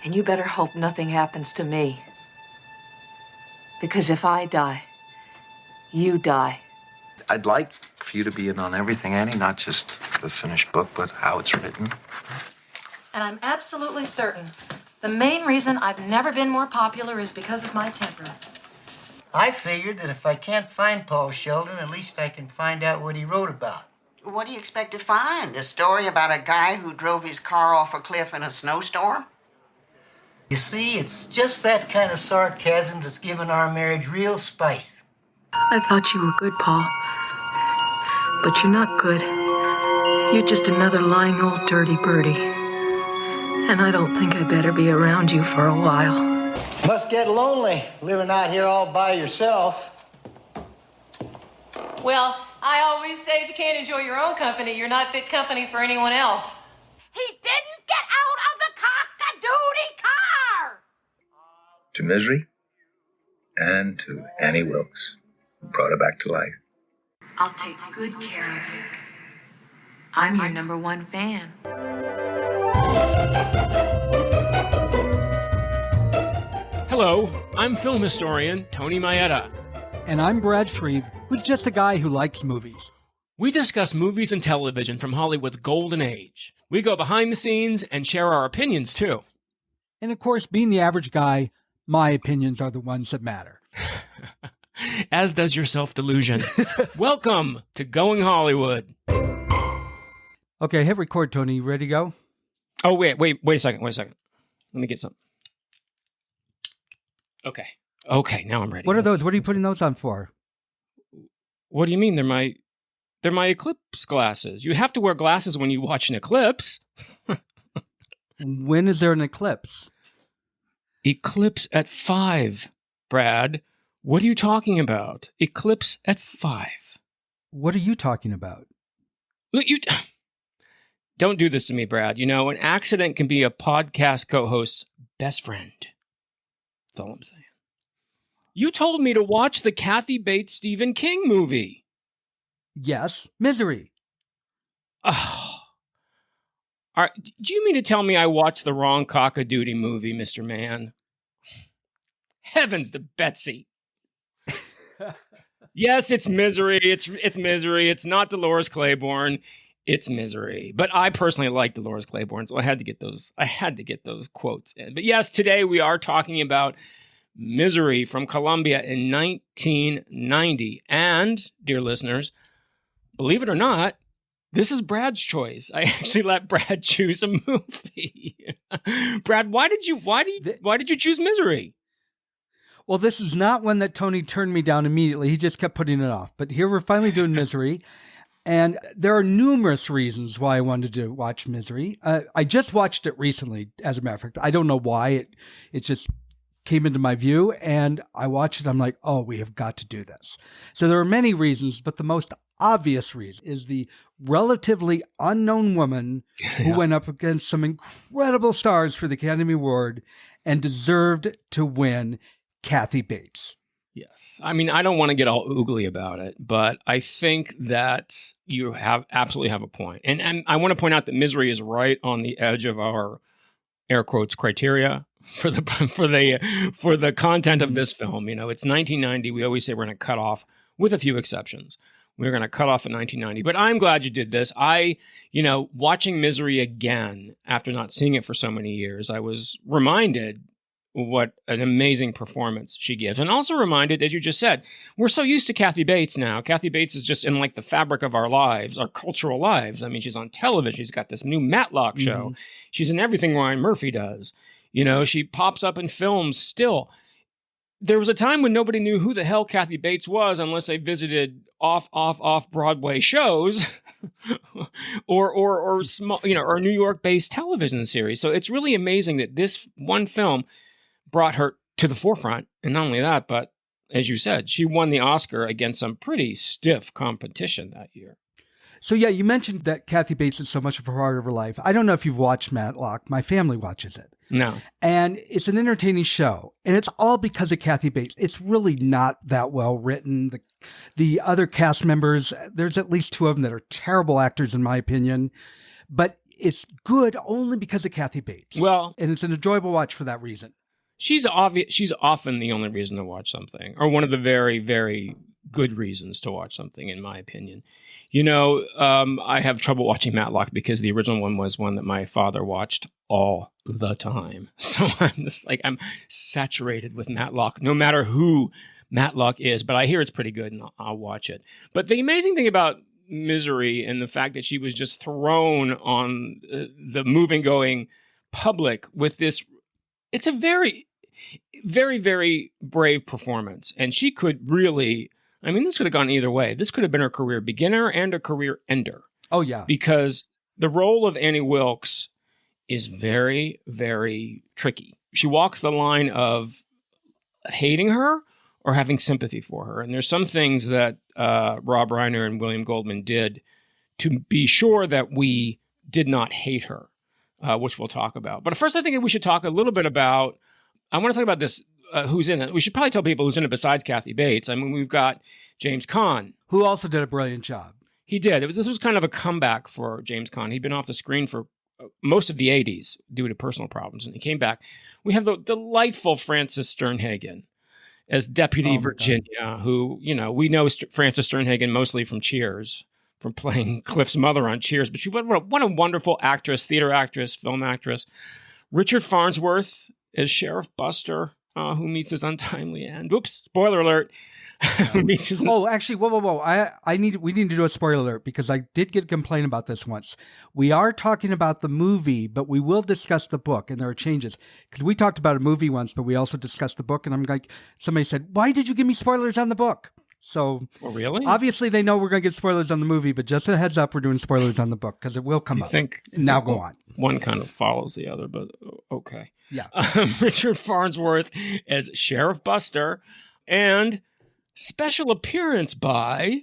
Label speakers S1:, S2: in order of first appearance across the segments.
S1: And you better hope nothing happens to me. Because if I die, you die.
S2: I'd like for you to be in on everything, Annie, not just the finished book, but how it's written.
S3: And I'm absolutely certain the main reason I've never been more popular is because of my temper.
S4: I figured that if I can't find Paul Sheldon, at least I can find out what he wrote about.
S5: What do you expect to find? A story about a guy who drove his car off a cliff in a snowstorm?
S4: You see, it's just that kind of sarcasm that's given our marriage real spice.
S1: I thought you were good, Paul. But you're not good. You're just another lying old dirty birdie. And I don't think I better be around you for a while.
S4: Must get lonely living out here all by yourself.
S3: Well, I always say if you can't enjoy your own company, you're not fit company for anyone else.
S5: He didn't get out of the cock-a-doodie car!
S2: To Misery and to Annie Wilkes, who brought her back to life.
S1: I'll take good care of you. I'm your #1 fan.
S6: Hello, I'm film historian Tony Maeda.
S7: And I'm Brad Shreve, who's just a guy who likes movies.
S6: We discuss movies and television from Hollywood's golden age. We go behind the scenes and share our opinions, too.
S7: And of course, being the average guy, my opinions are the ones that matter.
S6: As does your self-delusion. Welcome to Going Hollywood.
S7: Okay, hit record, Tony. You ready to go?
S6: Oh, wait a second. Let me get some. Okay, now I'm ready.
S7: What are those? What are you putting those on for?
S6: What do you mean? They're my eclipse glasses. You have to wear glasses when you watch an eclipse.
S7: When is there an eclipse?
S6: Eclipse at 5, Brad. What are you talking about? Eclipse at 5.
S7: What are you talking about?
S6: Look, you don't do this to me, Brad. You know, an accident can be a podcast co-host's best friend. That's all I'm saying. You told me to watch the Kathy Bates Stephen King movie.
S7: Yes, Misery.
S6: Oh. Do you mean to tell me I watched the wrong cock-a-doodie movie, Mr. Man? Heavens to Betsy. Yes, it's Misery. It's Misery. It's not Dolores Claiborne. It's Misery. But I personally like Dolores Claiborne, so I had to get those quotes in. But yes, today we are talking about Misery from Columbia in 1990. And, dear listeners, believe it or not, this is Brad's choice. I actually let Brad choose a movie. Brad, why did you choose Misery?
S7: Well, this is not one that Tony turned me down immediately. He just kept putting it off. But here we're finally doing Misery. And there are numerous reasons why I wanted to watch Misery. I just watched it recently, as a matter of fact. I don't know why. It just came into my view, and I watched it. I'm like, oh, we have got to do this. So there are many reasons, but the most obvious reason is the relatively unknown woman who went up against some incredible stars for the Academy Award and deserved to win, Kathy Bates.
S6: Yes. I mean, I don't want to get all oogly about it, but I think that you absolutely have a point. And I want to point out that Misery is right on the edge of our air quotes criteria for the content of this film. You know, it's 1990. We always say we're going to cut off, with a few exceptions. We're going to cut off at 1990. But I'm glad you did this. Watching Misery again after not seeing it for so many years, I was reminded what an amazing performance she gives. And also reminded, as you just said, we're so used to Kathy Bates now. Kathy Bates is just in like the fabric of our lives, our cultural lives. I mean, she's on television. She's got this new Matlock show. Mm-hmm. She's in everything Ryan Murphy does. You know, she pops up in films still. There was a time when nobody knew who the hell Kathy Bates was unless they visited off Broadway shows or small, or New York-based television series. So it's really amazing that this one film brought her to the forefront. And not only that, but as you said, she won the Oscar against some pretty stiff competition that year.
S7: So yeah, you mentioned that Kathy Bates is so much of a part of her life. I don't know if you've watched Matlock. My family watches it.
S6: No.
S7: And it's an entertaining show. And it's all because of Kathy Bates. It's really not that well written. The other cast members, there's at least 2 of them that are terrible actors, in my opinion. But it's good only because of Kathy Bates.
S6: Well,
S7: and it's an enjoyable watch for that reason.
S6: She's often the only reason to watch something, or one of the very, very good reasons to watch something, in my opinion. I have trouble watching Matlock because the original one was one that my father watched all the time. So I'm saturated with Matlock, no matter who Matlock is. But I hear it's pretty good, and I'll watch it. But the amazing thing about Misery and the fact that she was just thrown on the moving-going public with this, it's a very, very, very brave performance. And she could really, this could have gone either way. This could have been her career beginner and a career ender.
S7: Oh, yeah.
S6: Because the role of Annie Wilkes is very, very tricky. She walks the line of hating her or having sympathy for her. And there's some things that Rob Reiner and William Goldman did to be sure that we did not hate her, which we'll talk about. But first, I think we should talk a little bit about, I want to talk about this, who's in it. We should probably tell people who's in it besides Kathy Bates. We've got James Caan.
S7: Who also did a brilliant job.
S6: He did. This was kind of a comeback for James Caan. He'd been off the screen for most of the 80s due to personal problems, and he came back. We have the delightful Frances Sternhagen as Deputy Virginia, who, we know Frances Sternhagen mostly from Cheers, from playing Cliff's mother on Cheers, but what a wonderful actress, theater actress, film actress. Richard Farnsworth as Sheriff Buster, who meets his untimely end. Oops, spoiler alert.
S7: Actually, whoa. We need to do a spoiler alert because I did get a complaint about this once. We are talking about the movie, but we will discuss the book, and there are changes. Because we talked about a movie once, but we also discussed the book, and I'm like, somebody said, why did you give me spoilers on the book? So,
S6: really?
S7: Obviously, they know we're going to get spoilers on the movie, but just a heads up, we're doing spoilers on the book because it will come up. Now go on.
S6: One kind of follows the other, but okay.
S7: Yeah.
S6: Richard Farnsworth as Sheriff Buster, and special appearance by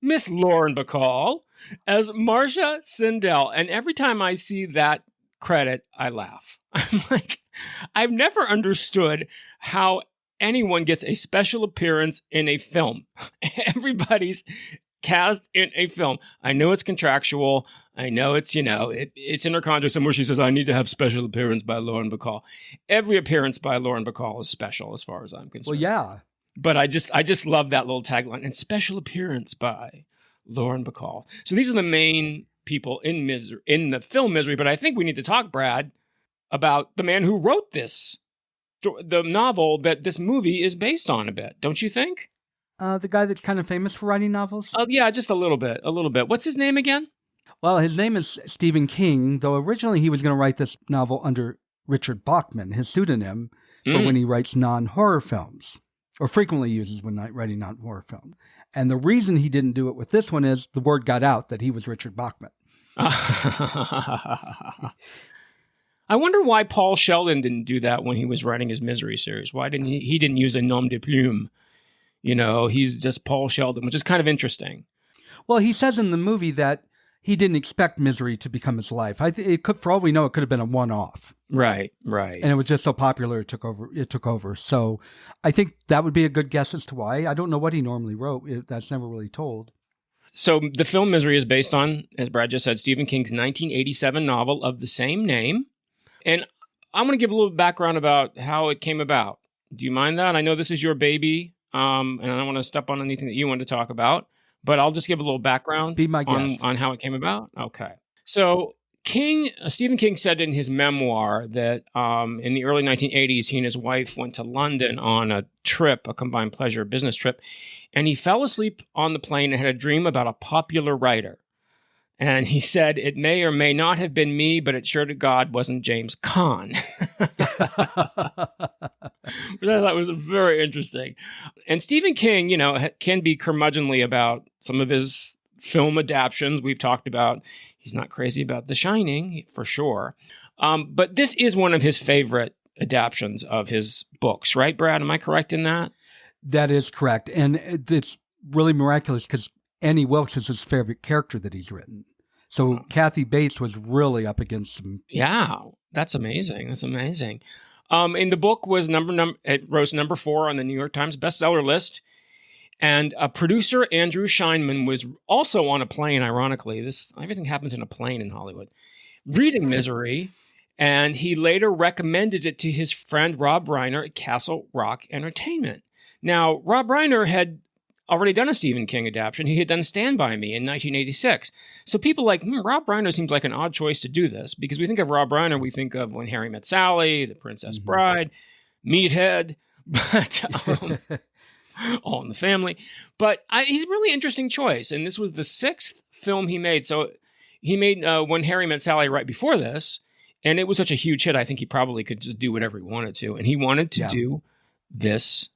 S6: Miss Lauren Bacall as Marcia Sindel. And every time I see that credit, I laugh. I'm like, I've never understood how anyone gets a special appearance in a film. Everybody's cast in a film. I know it's contractual. I know it's, it's in her contract somewhere. She says, I need to have special appearance by Lauren Bacall. Every appearance by Lauren Bacall is special as far as I'm concerned.
S7: Well, yeah.
S6: But I just love that little tagline, and special appearance by Lauren Bacall. So these are the main people in the film Misery. But I think we need to talk, Brad, about the man who wrote the novel that this movie is based on a bit. Don't you think?
S7: The guy that's kind of famous for writing novels?
S6: Oh, yeah, just a little bit. What's his name again?
S7: Well, his name is Stephen King, though originally he was going to write this novel under Richard Bachman, his pseudonym, for when he writes non-horror films. Or frequently uses when writing non-horror film. And the reason he didn't do it with this one is the word got out that he was Richard Bachman.
S6: I wonder why Paul Sheldon didn't do that when he was writing his Misery series. Why didn't he didn't use a nom de plume? He's just Paul Sheldon, which is kind of interesting.
S7: Well, he says in the movie that he didn't expect Misery to become his life. For all we know, it could have been a one-off.
S6: Right.
S7: And it was just so popular, it took over. So I think that would be a good guess as to why. I don't know what he normally wrote. That's never really told.
S6: So the film Misery is based on, as Brad just said, Stephen King's 1987 novel of the same name. And I'm going to give a little background about how it came about. Do you mind that? I know this is your baby, and I don't want to step on anything that you want to talk about. But I'll just give a little background
S7: Be my guest.
S6: on how it came about. Okay. So Stephen King said in his memoir that in the early 1980s, he and his wife went to London on a trip, a combined pleasure business trip, and he fell asleep on the plane and had a dream about a popular writer. And he said, it may or may not have been me, but it sure to God wasn't James Caan. Which I thought was very interesting. And Stephen King, can be curmudgeonly about some of his film adaptions. We've talked about, he's not crazy about The Shining, for sure. But this is one of his favorite adaptions of his books, right, Brad? Am I correct in that?
S7: That is correct. And it's really miraculous because Annie Wilkes is his favorite character that he's written. So Kathy Bates was really up against him.
S6: Yeah, that's amazing. In the book was it rose number 4 on the New York Times bestseller list. And producer Andrew Scheinman was also on a plane, ironically. Everything happens in a plane in Hollywood. reading Misery, and he later recommended it to his friend Rob Reiner at Castle Rock Entertainment. Now, Rob Reiner had already done a Stephen King adaptation. He had done Stand By Me in 1986. So people like, Rob Reiner seems like an odd choice to do this, because we think of Rob Reiner, we think of When Harry Met Sally, The Princess Bride, Meathead, but All in the Family. But he's a really interesting choice, and this was the 6th film he made. So he made When Harry Met Sally right before this, and it was such a huge hit, I think he probably could just do whatever he wanted to. And he wanted to do this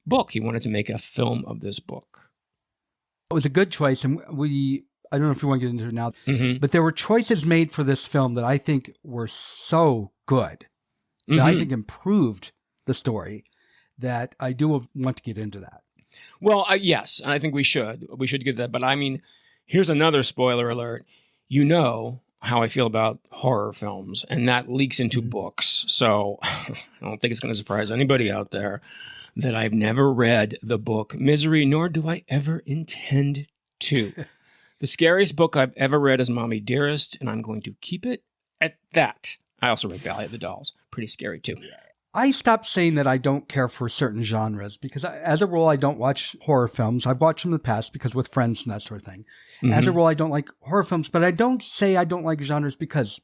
S6: book. He wanted to make a film of this book.
S7: It was a good choice, and I don't know if you want to get into it now, but there were choices made for this film that I think were so good, that I think improved the story, that I do want to get into that.
S6: Well, yes, I think we should. We should get that. But I mean, here's another spoiler alert. You know how I feel about horror films, and that leaks into books. So I don't think it's going to surprise anybody out there that I've never read the book Misery, nor do I ever intend to. The scariest book I've ever read is Mommy Dearest, and I'm going to keep it at that. I also read Valley of the Dolls. Pretty scary, too.
S7: I stopped saying that I don't care for certain genres, because as a rule, I don't watch horror films. I've watched them in the past because with friends and that sort of thing. As a rule, I don't like horror films, but I don't say I don't like genres, because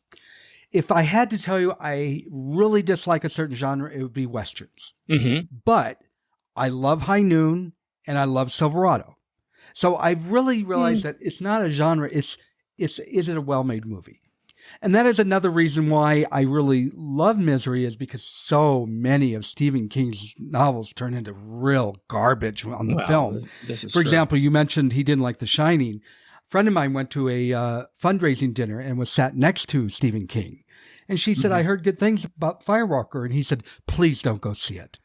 S7: if I had to tell you I really dislike a certain genre, it would be Westerns. But I love High Noon and I love Silverado. So I've really realized that it's not a genre. Is it a well-made movie? And that is another reason why I really love Misery, is because so many of Stephen King's novels turn into real garbage on the film. For example, you mentioned he didn't like The Shining. A friend of mine went to a fundraising dinner and was sat next to Stephen King. And she said, I heard good things about Firewalker. And he said, please don't go see it.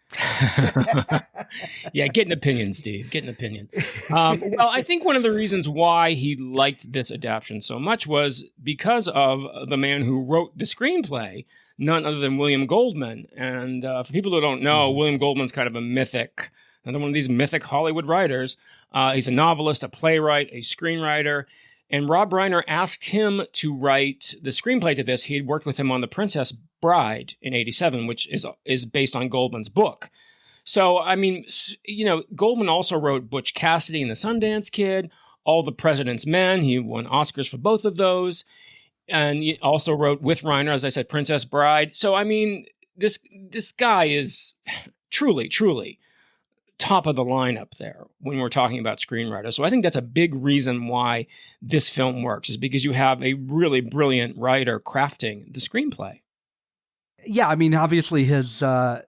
S6: Yeah, get an opinion, Steve. Get an opinion. Well, I think one of the reasons why he liked this adaptation so much was because of the man who wrote the screenplay, none other than William Goldman. And for people who don't know, William Goldman's kind of a mythic, another one of these mythic Hollywood writers. He's a novelist, a playwright, a screenwriter. And Rob Reiner asked him to write the screenplay to this. He had worked with him on The Princess Bride in 87, which is based on Goldman's book. So, I mean, you know, Goldman also wrote Butch Cassidy and the Sundance Kid, All the President's Men. He won Oscars for both of those. And he also wrote with Reiner, as I said, Princess Bride. So, I mean, this guy is truly, truly top of the line up there when we're talking about screenwriters. So I think that's a big reason why this film works, is because you have a really brilliant writer crafting the screenplay.
S7: Yeah, I mean, obviously his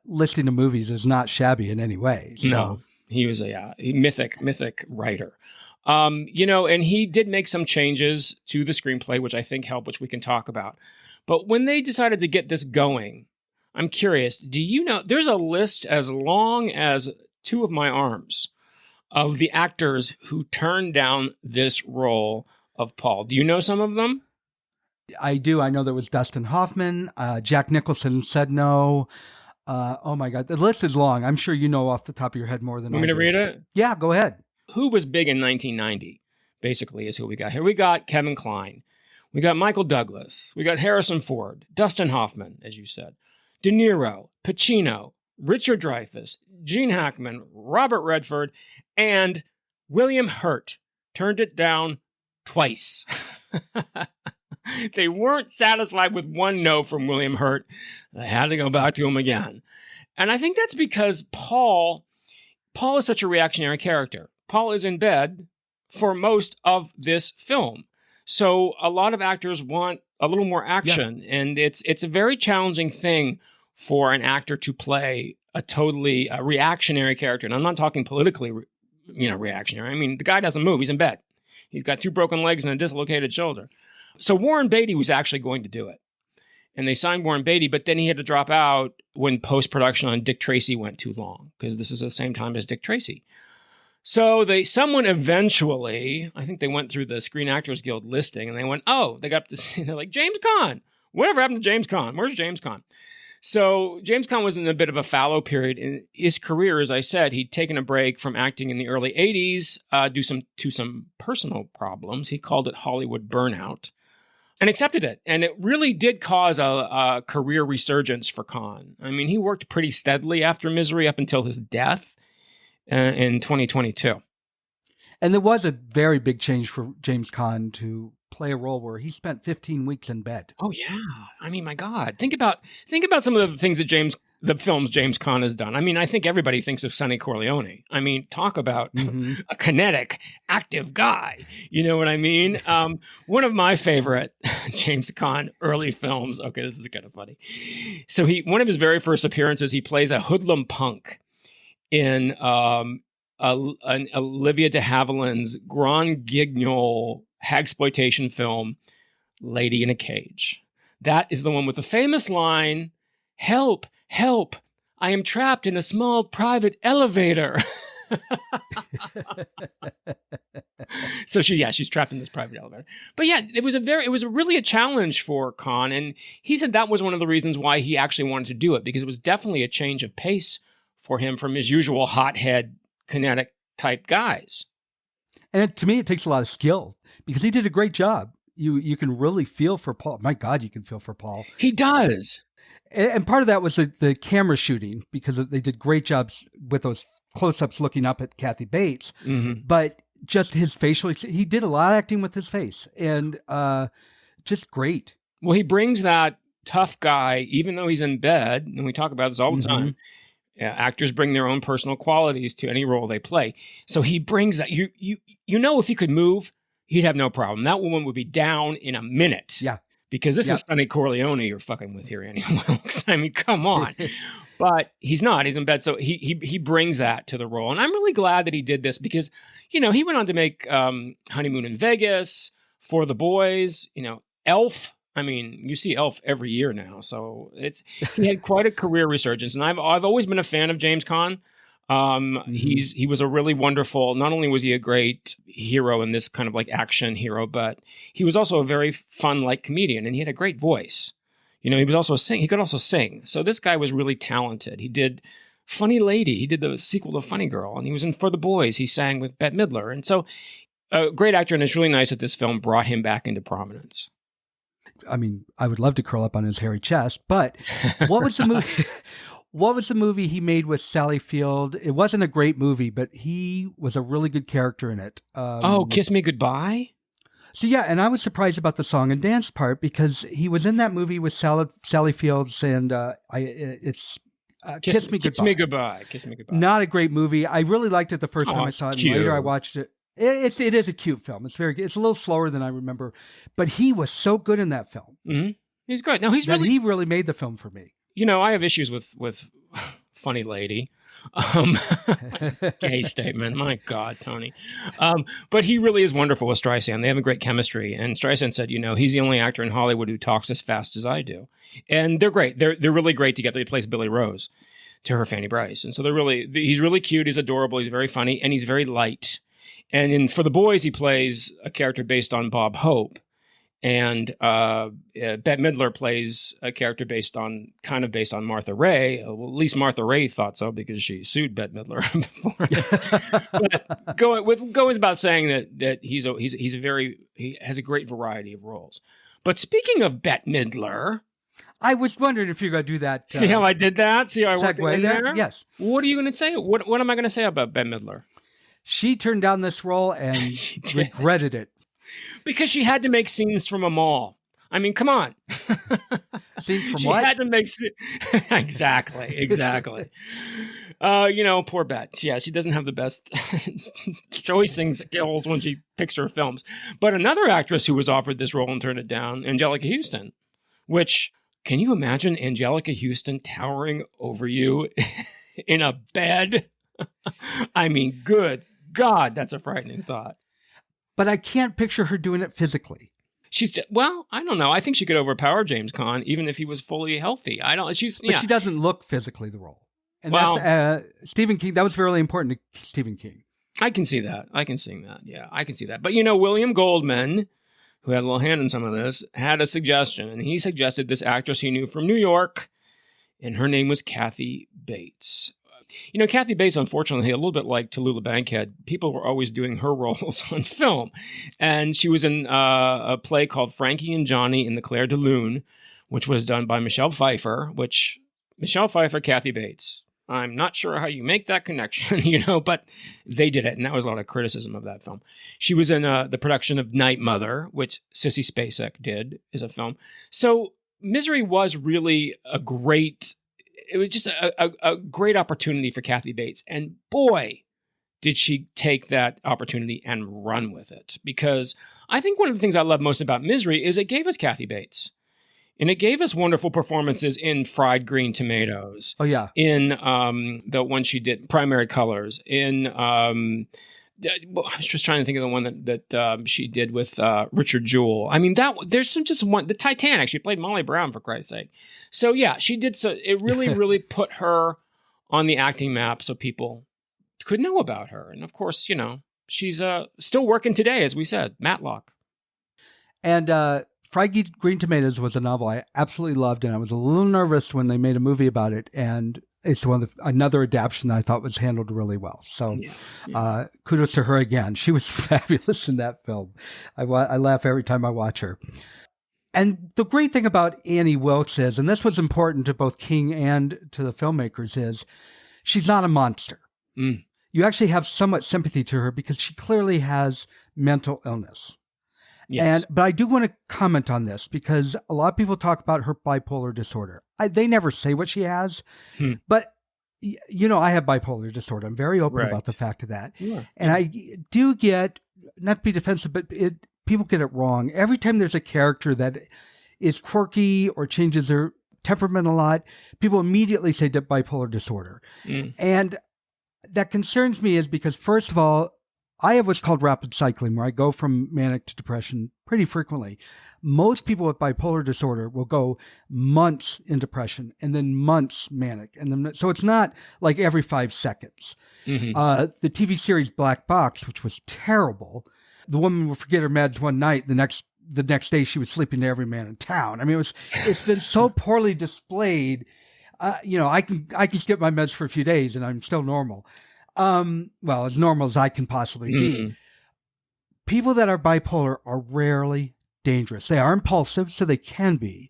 S7: listing of movies is not shabby in any way. So.
S6: No, he was a mythic writer. You know, and he did make some changes to the screenplay, which I think helped, which we can talk about. But when they decided to get this going, I'm curious, do you know, there's a list as long as two of my arms of the actors who turned down this role of Paul. Do you know some of them?
S7: I do. I know there was Dustin Hoffman. Jack Nicholson said no. Oh my God. The list is long. I'm sure you know off the top of your head more than I do.
S6: Want me to read it?
S7: Yeah, go ahead.
S6: Who was big in 1990, basically, is who we got. Here we got Kevin Kline. We got Michael Douglas. We got Harrison Ford. Dustin Hoffman, as you said. De Niro. Pacino. Richard Dreyfuss, Gene Hackman, Robert Redford, and William Hurt turned it down twice. They weren't satisfied with one no from William Hurt. They had to go back to him again. And I think that's because Paul is such a reactionary character. Paul is in bed for most of this film. So a lot of actors want a little more action. Yeah. And it's a very challenging thing for an actor to play a totally reactionary character. And I'm not talking politically, reactionary. I mean, the guy doesn't move. He's in bed. He's got 2 broken legs and a dislocated shoulder. So Warren Beatty was actually going to do it. And they signed Warren Beatty, but then he had to drop out when post-production on Dick Tracy went too long, because this is the same time as Dick Tracy. So someone eventually, I think they went through the Screen Actors Guild listing, and they went, they got this, they're like, James Caan. Whatever happened to James Caan? Where's James Caan? So James Caan was in a bit of a fallow period in his career. As I said, he'd taken a break from acting in the early 80s due to some personal problems. He called it Hollywood burnout. and accepted it. And it really did cause a career resurgence for Caan. I mean, he worked pretty steadily after Misery up until his death in 2022.
S7: And there was a very big change for James Caan to play a role where he spent 15 weeks in bed.
S6: Oh yeah. I mean, my God, think about some of the things that the films James Caan has done. I mean, I think everybody thinks of Sonny Corleone. I mean, talk about a kinetic, active guy. You know what I mean? One of my favorite James Caan early films. Okay, this is kind of funny. So one of his very first appearances, he plays a hoodlum punk in Olivia de Havilland's Grand Guignol hagsploitation film, Lady in a Cage. That is the one with the famous line, "Help, help, I am trapped in a small private elevator." So she's trapped in this private elevator. But yeah, it was really a challenge for Caan, and he said that was one of the reasons why he actually wanted to do it, because it was definitely a change of pace for him from his usual hothead, kinetic type guys.
S7: And to me, it takes a lot of skill because he did a great job. You can really feel for Paul. My God, you can feel for Paul.
S6: He does.
S7: And part of that was the camera shooting, because they did great jobs with those close-ups looking up at Kathy Bates.
S6: Mm-hmm.
S7: But just his facial, he did a lot of acting with his face, and just great.
S6: Well, he brings that tough guy, even though he's in bed, and we talk about this all the time. Yeah, actors bring their own personal qualities to any role they play. So he brings that. You know, if he could move, he'd have no problem. That woman would be down in a minute.
S7: Yeah.
S6: Because this is Sonny Corleone you're fucking with here, Annie Wilkes. I mean, come on. But he's not. He's in bed. So he brings that to the role. And I'm really glad that he did this because, you know, he went on to make Honeymoon in Vegas, For the Boys, you know, Elf. I mean, you see Elf every year now. So he had quite a career resurgence. And I've always been a fan of James Caan. He was a really wonderful, not only was he a great hero in this kind of like action hero, but he was also a very fun, like comedian, and he had a great voice. You know, he could also sing. So this guy was really talented. He did Funny Lady. He did the sequel to Funny Girl, and he was in For the Boys. He sang with Bette Midler. And so a great actor, and it's really nice that this film brought him back into prominence.
S7: I mean, I would love to curl up on his hairy chest, but what was the movie? What was the movie he made with Sally Field? It wasn't a great movie, but he was a really good character in it.
S6: Kiss Me Goodbye?
S7: So yeah, and I was surprised about the song and dance part because he was in that movie with Sally Fields, and it's Kiss Me Goodbye.
S6: Kiss Me Goodbye. Kiss Me Goodbye.
S7: Not a great movie. I really liked it the first time I saw it, and later I watched it. It is a cute film. It's very good. It's a little slower than I remember, but he was so good in that film.
S6: Mm-hmm. He's good. No,
S7: he really made the film for me.
S6: You know, I have issues with Funny Lady. Gay statement. My God, Tony. But he really is wonderful with Streisand. They have a great chemistry. And Streisand said, you know, he's the only actor in Hollywood who talks as fast as I do. And they're great. They're really great together. He plays Billy Rose to her Fanny Bryce. And so he's really cute. He's adorable. He's very funny. And he's very light. And For the Boys, he plays a character based on Bob Hope. And Bette Midler plays a character based on Martha Raye. Well, at least Martha Raye thought so because she sued Bette Midler before. But going about saying that he has a great variety of roles. But speaking of Bette Midler,
S7: I was wondering if you're going to do that.
S6: See how I did that? See how I worked in there?
S7: Yes.
S6: What are you going to say? What am I going to say about Bette Midler?
S7: She turned down this role and regretted it.
S6: Because she had to make scenes from a mall. I mean, come on.
S7: Scenes from
S6: she
S7: what?
S6: She had to make exactly. You know, poor Bette. Yeah, she doesn't have the best choicing skills when she picks her films. But another actress who was offered this role and turned it down, Angelica Houston. Which, can you imagine Angelica Houston towering over you in a bed? I mean, good God, that's a frightening thought.
S7: But I can't picture her doing it physically.
S6: I don't know. I think she could overpower James Caan even if he was fully healthy. But
S7: she doesn't look physically the role. And that's Stephen King. That was really important to Stephen King.
S6: I can see that. I can see that. Yeah, I can see that. But you know, William Goldman, who had a little hand in some of this, had a suggestion, and he suggested this actress he knew from New York, and her name was Kathy Bates. Kathy Bates, unfortunately, a little bit like Tallulah Bankhead, people were always doing her roles on film. And she was in a play called Frankie and Johnny in the Clair de Lune, which was done by Michelle Pfeiffer, Kathy Bates. I'm not sure how you make that connection, but they did it. And that was a lot of criticism of that film. She was in the production of Night Mother, which Sissy Spacek did as a film. So Misery was really a great opportunity for Kathy Bates. And boy, did she take that opportunity and run with it. Because I think one of the things I love most about Misery is it gave us Kathy Bates. And it gave us wonderful performances in Fried Green Tomatoes.
S7: Oh, yeah.
S6: In the one she did, Primary Colors. In, I was just trying to think of the one that she did with Richard Jewell. I mean, there's just one, the Titanic. She played Molly Brown, for Christ's sake. So, yeah, she did. So it really, really put her on the acting map so people could know about her. And, of course, she's still working today, as we said, Matlock.
S7: And Fried Green Tomatoes was a novel I absolutely loved, and I was a little nervous when they made a movie about it. And it's another adaptation that I thought was handled really well. So kudos to her again. She was fabulous in that film. I laugh every time I watch her. And the great thing about Annie Wilkes is, and this was important to both King and to the filmmakers, is she's not a monster.
S6: Mm.
S7: You actually have somewhat sympathy to her because she clearly has mental illness.
S6: Yes.
S7: But I do want to comment on this because a lot of people talk about her bipolar disorder. They never say what she has, but I have bipolar disorder. I'm very open about the fact of that.
S6: Yeah.
S7: And I do get, not to be defensive, but people get it wrong. Every time there's a character that is quirky or changes their temperament a lot, people immediately say that bipolar disorder.
S6: Mm.
S7: And that concerns me is because, first of all, I have what's called rapid cycling, where I go from manic to depression pretty frequently. Most people with bipolar disorder will go months in depression and then months manic. So it's not like every 5 seconds.
S6: Mm-hmm.
S7: The TV series Black Box, which was terrible, the woman would forget her meds one night. The next day she was sleeping to every man in town. I mean, it's been so poorly displayed. I can skip my meds for a few days and I'm still normal. Well, as normal as I can possibly be. People that are bipolar are rarely dangerous. They are impulsive, so they can be.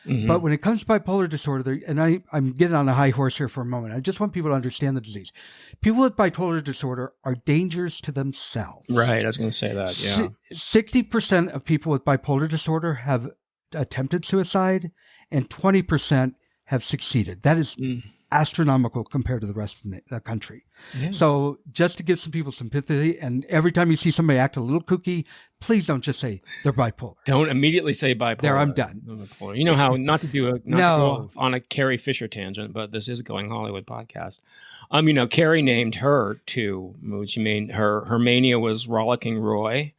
S7: Mm-hmm. But when it comes to bipolar disorder, and I'm getting on a high horse here for a moment. I just want people to understand the disease. People with bipolar disorder are dangerous to themselves.
S6: Right, I was going to say that, yeah.
S7: 60% of people with bipolar disorder have attempted suicide, and 20% have succeeded. That is astronomical compared to the rest of the country. Yeah. So just to give some people some sympathy, and every time you see somebody act a little kooky, please don't just say they're bipolar.
S6: Don't immediately say bipolar.
S7: There, I'm done.
S6: You know how not to go on a Carrie Fisher tangent, but this is a Going Hollywood podcast. Carrie named her two moods. She made her mania was Rollicking Roy,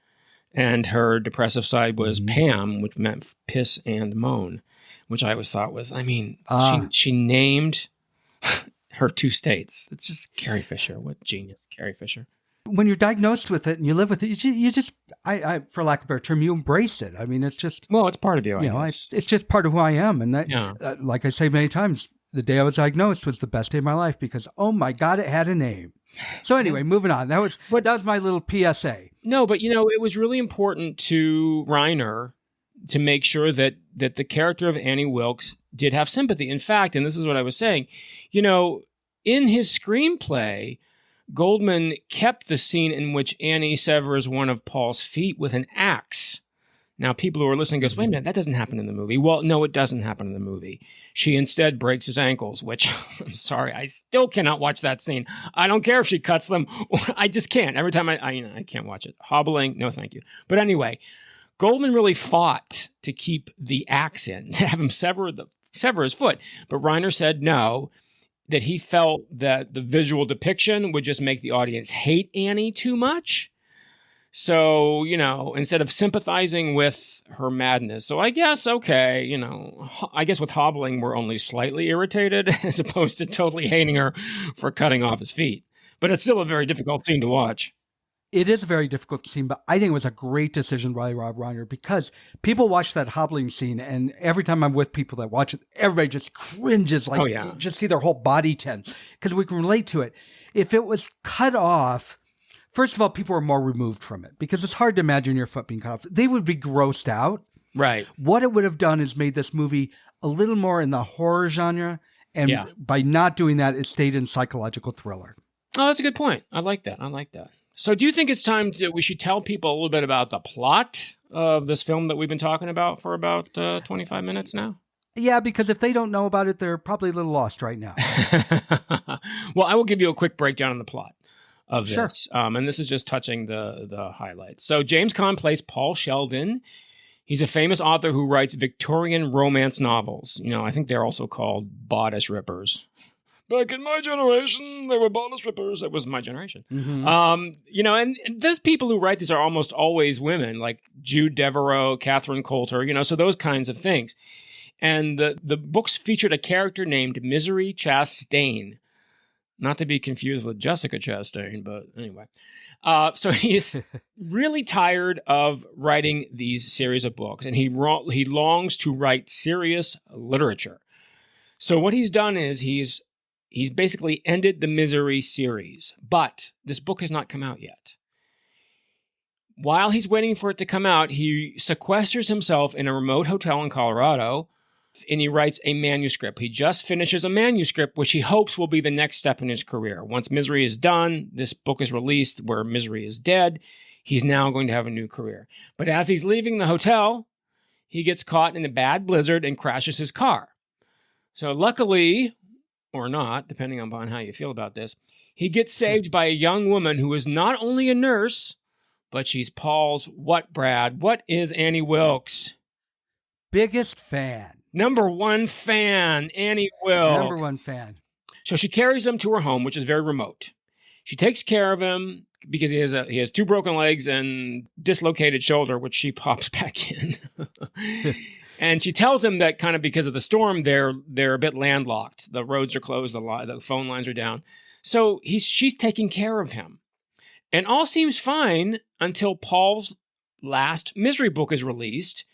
S6: and her depressive side was Pam, which meant piss and moan, which I always thought was, she named her two states. It's just Carrie Fisher. What genius, Carrie Fisher.
S7: When you're diagnosed with it and you live with it, you just, for lack of a better term, you embrace it. I mean, it's just...
S6: Well, it's part of you,
S7: it's just part of who I am. And that, like I say many times, the day I was diagnosed was the best day of my life because, oh my God, it had a name. So anyway, moving on. That was my little PSA.
S6: No, but it was really important to Reiner to make sure that the character of Annie Wilkes did have sympathy. In fact, and this is what I was saying, in his screenplay, Goldman kept the scene in which Annie severs one of Paul's feet with an axe. Now, people who are listening goes, wait a minute, that doesn't happen in the movie. Well, no, it doesn't happen in the movie. She instead breaks his ankles, which, I'm sorry, I still cannot watch that scene. I don't care if she cuts them. I just can't. Every time I can't watch it. Hobbling, no thank you. But anyway, Goldman really fought to keep the axe in, to have him sever his foot. But Reiner said no, that he felt that the visual depiction would just make the audience hate Annie too much. So, instead of sympathizing with her madness. So I guess, okay, I guess with Hobbling, we're only slightly irritated as opposed to totally hating her for cutting off his feet. But it's still a very difficult scene to watch.
S7: It is a very difficult scene, but I think it was a great decision by Rob Reiner because people watch that hobbling scene, and every time I'm with people that watch it, everybody just cringes, like you just see their whole body tense because we can relate to it. If it was cut off, first of all, people are more removed from it because it's hard to imagine your foot being cut off. They would be grossed out.
S6: Right.
S7: What it would have done is made this movie a little more in the horror genre, and by not doing that, it stayed in psychological thriller.
S6: Oh, that's a good point. I like that. So do you think it's time we should tell people a little bit about the plot of this film that we've been talking about for about 25 minutes now?
S7: Yeah, because if they don't know about it, they're probably a little lost right now.
S6: Well, I will give you a quick breakdown on the plot of this. And this is just touching the highlights. So James Caan plays Paul Sheldon. He's a famous author who writes Victorian romance novels. I think they're also called bodice rippers. Back in my generation, they were bodice rippers. That was my generation.
S7: Mm-hmm.
S6: And those people who write these are almost always women, like Jude Devereaux, Catherine Coulter, so those kinds of things. And the books featured a character named Misery Chastain. Not to be confused with Jessica Chastain, but anyway. So he's really tired of writing these series of books, and he longs to write serious literature. So what he's done is he's basically ended the Misery series, but this book has not come out yet. While he's waiting for it to come out, he sequesters himself in a remote hotel in Colorado, and he writes a manuscript. He just finishes a manuscript, which he hopes will be the next step in his career. Once Misery is done, this book is released where Misery is dead. He's now going to have a new career. But as he's leaving the hotel, he gets caught in a bad blizzard and crashes his car. So luckily, or not, depending upon how you feel about this, he gets saved by a young woman who is not only a nurse, but she's Paul's what, Brad? What is Annie Wilkes?
S7: Biggest fan.
S6: Number one fan, Annie Wilkes.
S7: Number one fan.
S6: So she carries him to her home, which is very remote. She takes care of him because he has 2 broken legs and dislocated shoulder, which she pops back in. And she tells him that kind of because of the storm, they're a bit landlocked. The roads are closed, the phone lines are down. So she's taking care of him. And all seems fine until Paul's last Misery book is released,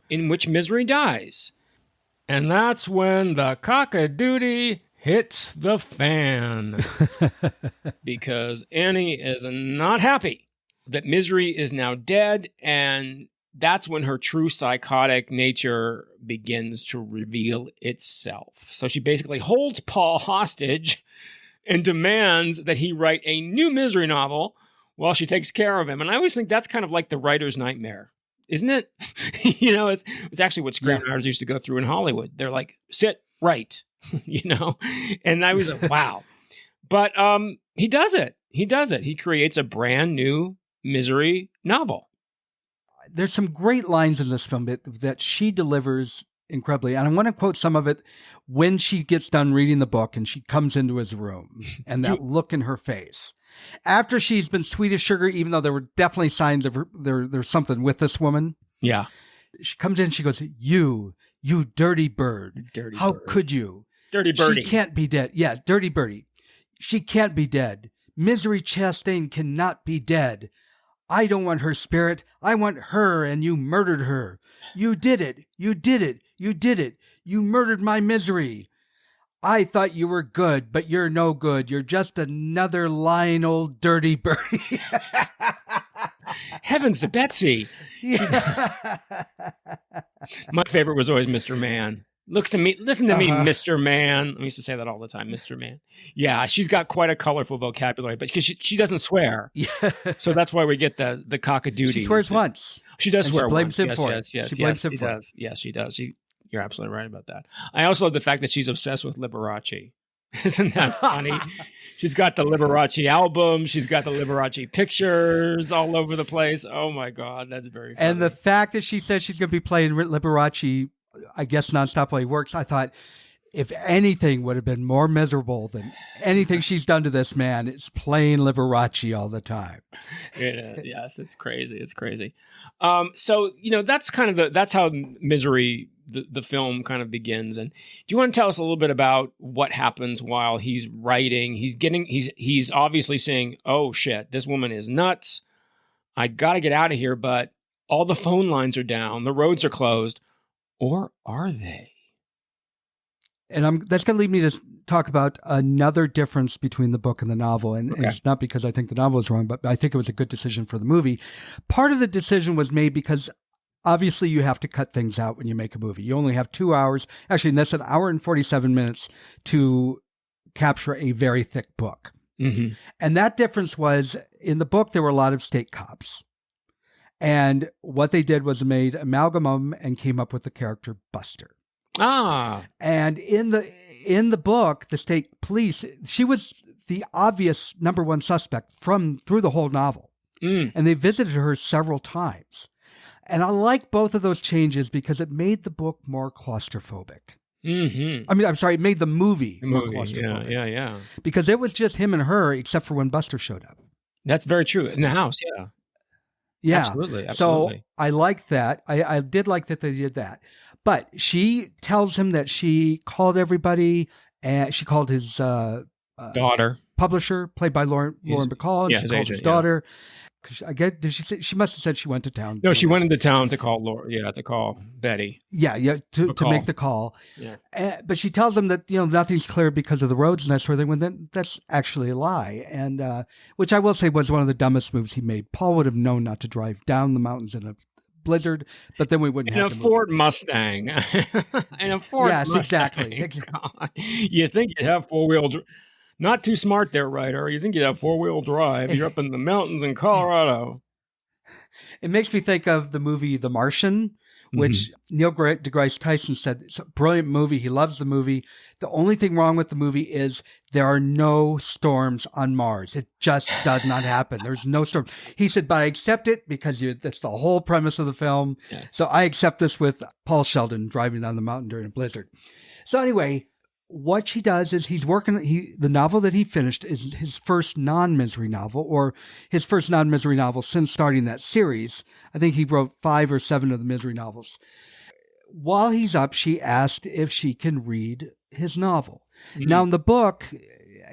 S6: in which Misery dies. And that's when the cock-a-doodle hits the fan. Because Annie is not happy that Misery is now dead, and that's when her true psychotic nature begins to reveal itself. So she basically holds Paul hostage and demands that he write a new Misery novel while she takes care of him. And I always think that's kind of like the writer's nightmare. Isn't it? It's actually what screenwriters used to go through in Hollywood. They're like, sit, write, And I was like, wow. But he does it. He creates a brand new Misery novel.
S7: There's some great lines in this film that she delivers incredibly. And I want to quote some of it when she gets done reading the book and she comes into his room and that look in her face. After she's been sweet as sugar, even though there were definitely signs of there's something with this woman.
S6: Yeah.
S7: She comes in, she goes, you dirty bird. How could you?
S6: Dirty birdie.
S7: She can't be dead. Yeah, dirty birdie. She can't be dead. Misery Chastain cannot be dead. I don't want her spirit. I want her, and you murdered her. You did it. You did it. You did it. You murdered my Misery. I thought you were good, but you're no good. You're just another lying old dirty birdie.
S6: Heavens to Betsy.
S7: Yeah.
S6: My favorite was always Mr. Man. Listen to me, Mr. Man. I used to say that all the time, Mr. Man. Yeah, she's got quite a colorful vocabulary, but because she doesn't swear.
S7: Yeah.
S6: So that's why we get the cock-a-doodle.
S7: She swears once.
S6: She does swear
S7: once. She blames him
S6: once.
S7: for
S6: it.
S7: Yes, she blames him for
S6: it. Yes, she does. You're absolutely right about that. I also love the fact that she's obsessed with Liberace. Isn't that funny? She's got the Liberace album. She's got the Liberace pictures all over the place. Oh, my God. That's very funny.
S7: And the fact that she said she's going to be playing Liberace, I guess, nonstop while he works, I thought, if anything would have been more miserable than anything she's done to this man, it's playing Liberace all the time.
S6: Yes, it's crazy. It's crazy. So, that's kind of that's how Misery the film kind of begins. And do you want to tell us a little bit about what happens while he's writing? He's obviously saying, "Oh shit, this woman is nuts. I got to get out of here." But all the phone lines are down, the roads are closed, or are they?
S7: And that's going to lead me to talk about another difference between the book and the novel. And it's not because I think the novel is wrong, but I think it was a good decision for the movie. Part of the decision was made because obviously you have to cut things out when you make a movie. You only have 2 hours. Actually, that's an hour and 47 minutes to capture a very thick book.
S6: Mm-hmm.
S7: And that difference was, in the book, there were a lot of state cops. And what they did was made amalgam of them and came up with the character Buster.
S6: Ah.
S7: And in the book, the state police, she was the obvious number one suspect through the whole novel.
S6: Mm.
S7: And they visited her several times. And I like both of those changes because it made the book more claustrophobic.
S6: Mm-hmm.
S7: I mean, I'm sorry, it made the movie more claustrophobic.
S6: Yeah.
S7: Because it was just him and her, except for when Buster showed up.
S6: That's very true. In the house, yeah.
S7: Yeah.
S6: Absolutely.
S7: So I liked that. I did like that they did that. But she tells him that she called everybody, and she called his
S6: daughter,
S7: publisher, played by Lauren Bacall, and she
S6: his
S7: called
S6: agent,
S7: his daughter. Did she say, she must have said she went to town?
S6: No, she went into town to call Laura. Yeah, to call Betty.
S7: Yeah, to make the call.
S6: Yeah.
S7: But she tells him that nothing's clear because of the roads and that sort of thing. When then that's actually a lie, and which I will say was one of the dumbest moves he made. Paul would have known not to drive down the mountains in a blizzard, but then we wouldn't have
S6: a Ford Mustang. And a Ford
S7: Yes,
S6: Mustang.
S7: exactly.
S6: God. You think you'd have four-wheel drive. Not too smart there, Ryder. You think you'd have four-wheel drive. You're up in the mountains in Colorado.
S7: It makes me think of the movie The Martian, which Neil deGrasse Tyson said it's a brilliant movie. He loves the movie. The only thing wrong with the movie is there are no storms on Mars. It just does not happen. There's no storms. He said, but I accept it because that's the whole premise of the film.
S6: Yes.
S7: So I accept this with Paul Sheldon driving down the mountain during a blizzard. So anyway, what she does is the novel that he finished is his first non-misery novel, or his first non-misery novel since starting that series. I think he wrote 5 or 7 of the misery novels. While he's up, she asked if she can read his novel. Mm-hmm. Now in the book,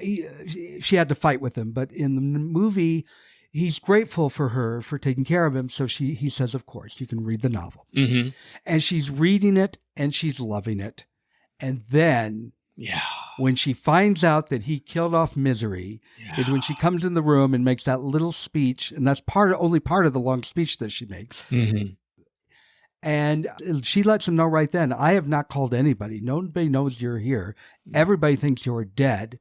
S7: she had to fight with him, but in the movie, he's grateful for her for taking care of him. So he says, of course, you can read the novel.
S6: Mm-hmm.
S7: And she's reading it and she's loving it. And then when she finds out that he killed off Misery is when she comes in the room and makes that little speech. And that's only part of the long speech that she makes.
S6: Mm-hmm.
S7: And she lets him know right then, I have not called anybody. Nobody knows you're here. Everybody thinks you're dead.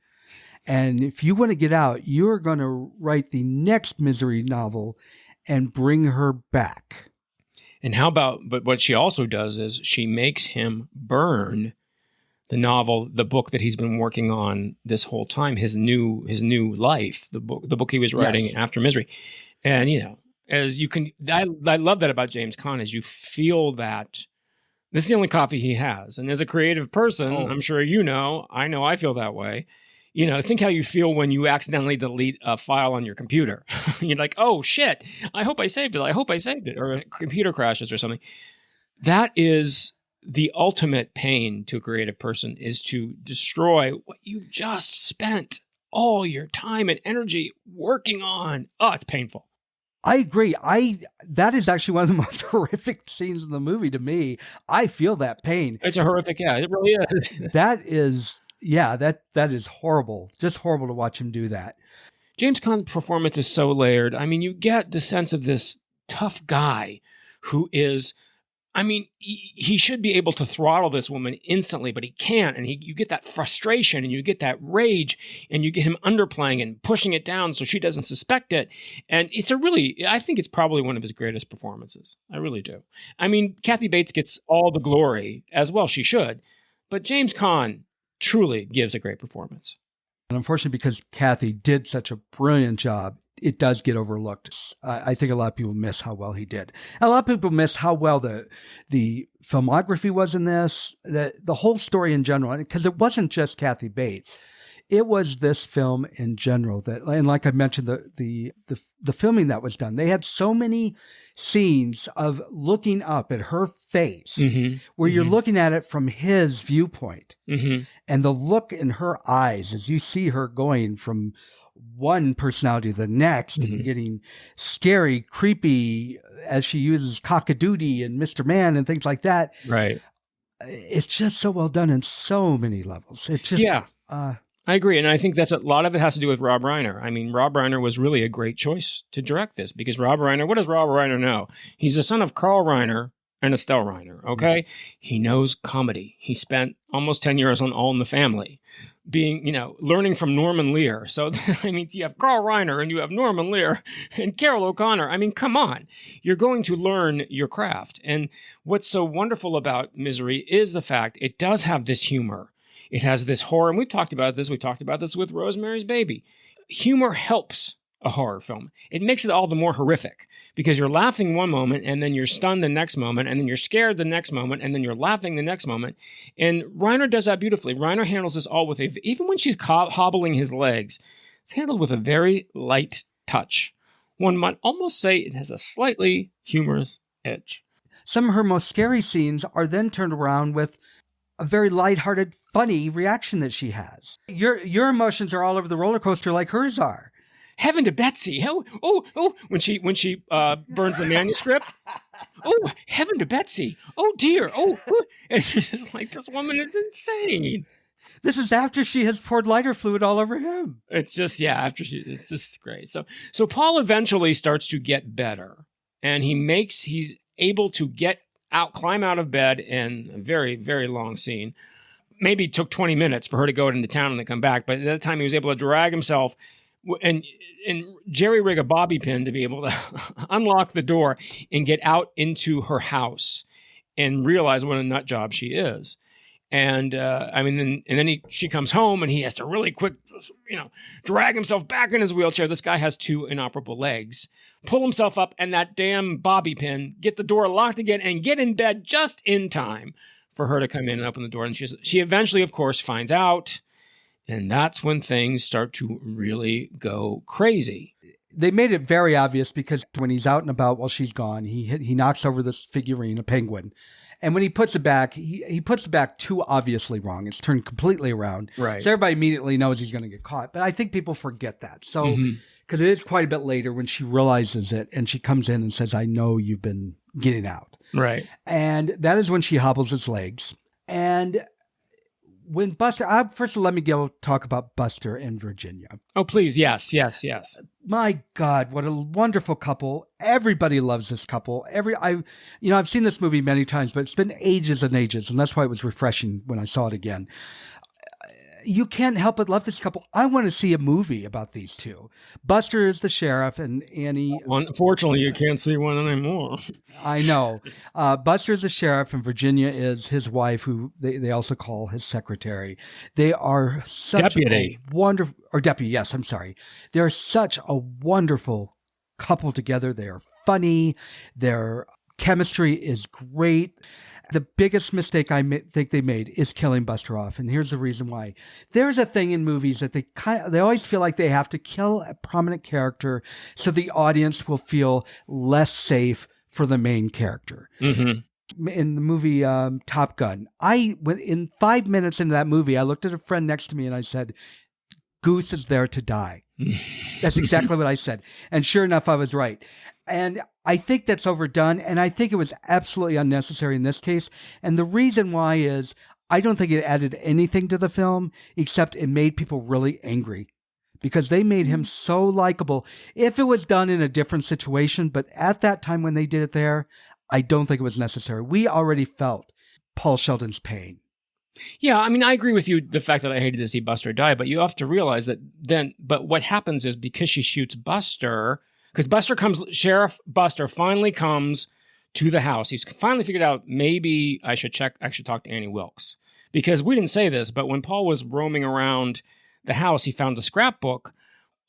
S7: And if you want to get out, you're going to write the next Misery novel and bring her back.
S6: And but what she also does is she makes him burn the book that he's been working on this whole time, his new life, the book he was writing after Misery. And, as you can, I love that about James Caan, is you feel that this is the only copy he has. And as a creative person, I'm sure I feel that way. Think how you feel when you accidentally delete a file on your computer. You're like, oh shit, I hope I saved it. Or a computer crashes or something. That is the ultimate pain to a creative person, is to destroy what you just spent all your time and energy working on. Oh, it's painful.
S7: I agree. That is actually one of the most horrific scenes in the movie to me. I feel that pain.
S6: It's a horrific, it really is.
S7: That is horrible. Just horrible to watch him do that.
S6: James Caan's performance is so layered. I mean, you get the sense of this tough guy who is, he should be able to throttle this woman instantly, but he can't. And you get that frustration and you get that rage and you get him underplaying and pushing it down so she doesn't suspect it. And I think it's probably one of his greatest performances. I really do. Kathy Bates gets all the glory, as well she should, but James Caan truly gives a great performance.
S7: And unfortunately, because Kathy did such a brilliant job, it does get overlooked. I think a lot of people miss how well he did. And a lot of people miss how well the filmography was in this, the whole story in general, because it wasn't just Kathy Bates. It was this film in general that, and like I mentioned, the filming that was done, they had so many scenes of looking up at her face where you're looking at it from his viewpoint, and the look in her eyes as you see her going from one personality to the next and getting scary, creepy as she uses cock-a-doodle and Mr. Man and things like that.
S6: Right.
S7: It's just so well done in so many levels. It's just,
S6: I agree. And I think that's a lot of it has to do with Rob Reiner. I mean, Rob Reiner was really a great choice to direct this because Rob Reiner, what does Rob Reiner know? He's the son of Carl Reiner and Estelle Reiner. Okay. He knows comedy. He spent almost 10 years on All in the Family being, learning from Norman Lear. So, I mean, you have Carl Reiner and you have Norman Lear and Carol O'Connor. I mean, come on, you're going to learn your craft. And what's so wonderful about Misery is the fact it does have this humor. It has this horror, and we've talked about this. We talked about this with Rosemary's Baby. Humor helps a horror film. It makes it all the more horrific because you're laughing one moment, and then you're stunned the next moment, and then you're scared the next moment, and then you're laughing the next moment. And Reiner does that beautifully. Reiner handles this all with even when she's hobbling his legs, it's handled with a very light touch. One might almost say it has a slightly humorous edge.
S7: Some of her most scary scenes are then turned around with a very lighthearted, funny reaction that she has. Your emotions are all over the roller coaster like hers are.
S6: Heaven to Betsy! When she burns the manuscript. Oh, heaven to Betsy! Oh dear! And she's just like, this woman is insane.
S7: This is after she has poured lighter fluid all over him.
S6: It's just it's just great. So Paul eventually starts to get better, and he's able to climb out of bed in a very, very long scene. Maybe it took 20 minutes for her to go into town and then come back. But at that time, he was able to drag himself and jerry rig a bobby pin to be able to unlock the door and get out into her house and realize what a nut job she is. And she comes home and he has to really quick, drag himself back in his wheelchair. This guy has 2 inoperable legs. Pull himself up and that damn bobby pin, get the door locked again and get in bed just in time for her to come in and open the door. And she eventually, of course, finds out. And that's when things start to really go crazy.
S7: They made it very obvious because when he's out and about while she's gone, he knocks over this figurine, a penguin. And when he puts it back, he puts it back too obviously wrong. It's turned completely around.
S6: Right.
S7: So everybody immediately knows he's going to get caught. But I think people forget that. So, because it is quite a bit later when she realizes it and she comes in and says, I know you've been getting out.
S6: Right.
S7: And that is when she hobbles his legs. And when Buster, first of all, let me go talk about Buster and Virginia.
S6: Oh, please. Yes.
S7: My God, what a wonderful couple. Everybody loves this couple. I've seen this movie many times, but it's been ages and ages. And that's why it was refreshing when I saw it again. You can't help but love this couple. I want to see a movie about these two. Buster is the sheriff and Annie.
S6: Unfortunately, you can't see one anymore.
S7: I know. Buster is the sheriff and Virginia is his wife, who they also call his secretary. They are such
S6: deputy.
S7: A wonderful, or deputy, yes, I'm sorry. They're such a wonderful couple together. They are funny. Their chemistry is great. The biggest mistake I think they made is killing Buster off. And here's the reason why. There's a thing in movies that they always feel like they have to kill a prominent character so the audience will feel less safe for the main character. Mm-hmm. In the movie Top Gun, in 5 minutes into that movie, I looked at a friend next to me and I said, Goose is there to die. That's exactly what I said. And sure enough, I was right. And I think that's overdone. And I think it was absolutely unnecessary in this case. And the reason why is I don't think it added anything to the film, except it made people really angry because they made him so likable. If it was done in a different situation, but at that time when they did it there, I don't think it was necessary. We already felt Paul Sheldon's pain.
S6: Yeah, I mean, I agree with you, the fact that I hated to see Buster die, but you have to realize that but what happens is because she shoots Buster, because Sheriff Buster finally comes to the house. He's finally figured out maybe I should talk to Annie Wilkes. Because we didn't say this, but when Paul was roaming around the house, he found a scrapbook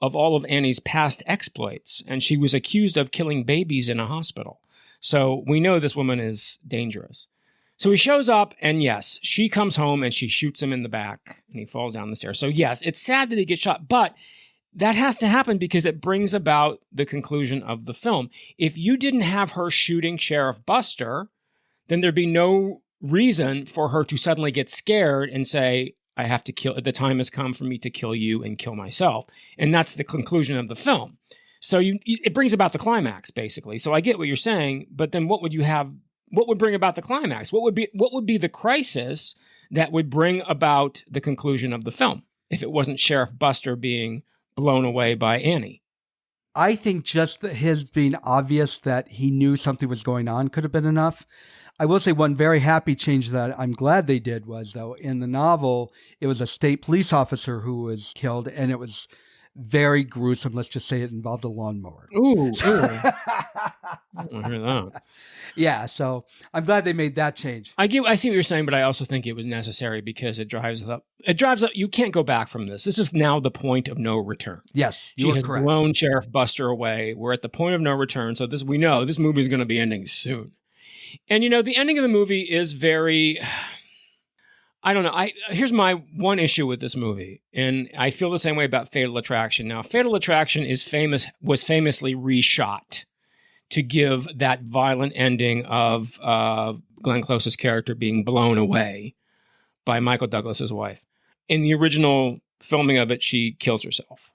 S6: of all of Annie's past exploits, and she was accused of killing babies in a hospital. So we know this woman is dangerous. So he shows up, and yes, she comes home and she shoots him in the back, and he falls down the stairs. So yes, it's sad that he gets shot, but that has to happen because it brings about the conclusion of the film. If you didn't have her shooting Sheriff Buster, then there'd be no reason for her to suddenly get scared and say, I have to kill, the time has come for me to kill you and kill myself. And that's the conclusion of the film. So it brings about the climax, basically. So I get what you're saying, but then what would you have? What would bring about the climax? What would be the crisis that would bring about the conclusion of the film if it wasn't Sheriff Buster being blown away by Annie?
S7: I think just his being obvious that he knew something was going on could have been enough. I will say one very happy change that I'm glad they did was, though, in the novel, it was a state police officer who was killed, and it was very gruesome. Let's just say it involved a lawnmower.
S6: Ooh. I don't hear that.
S7: Yeah, so I'm glad they made that change.
S6: I see what you're saying, but I also think it was necessary because it drives up. You can't go back from this. This is now the point of no return.
S7: Yes,
S6: she has blown Sheriff Buster away. We're at the point of no return. So we know this movie is going to be ending soon. And the ending of the movie is very, I don't know. Here's my one issue with this movie, and I feel the same way about Fatal Attraction. Now, Fatal Attraction was famously reshot to give that violent ending of Glenn Close's character being blown away by Michael Douglas's wife. In the original filming of it, she kills herself,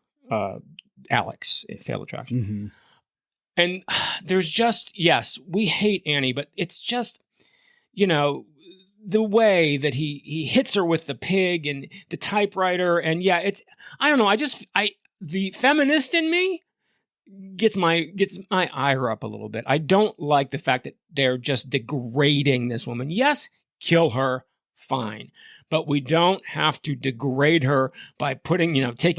S6: Alex, in Fatal Attraction.
S7: Mm-hmm.
S6: And there's just, yes, we hate Annie, but it's just, the way that he hits her with the pig and the typewriter. And yeah, I don't know. The feminist in me gets my ire up a little bit. I don't like the fact that they're just degrading this woman. Yes, kill her, fine. But we don't have to degrade her by taking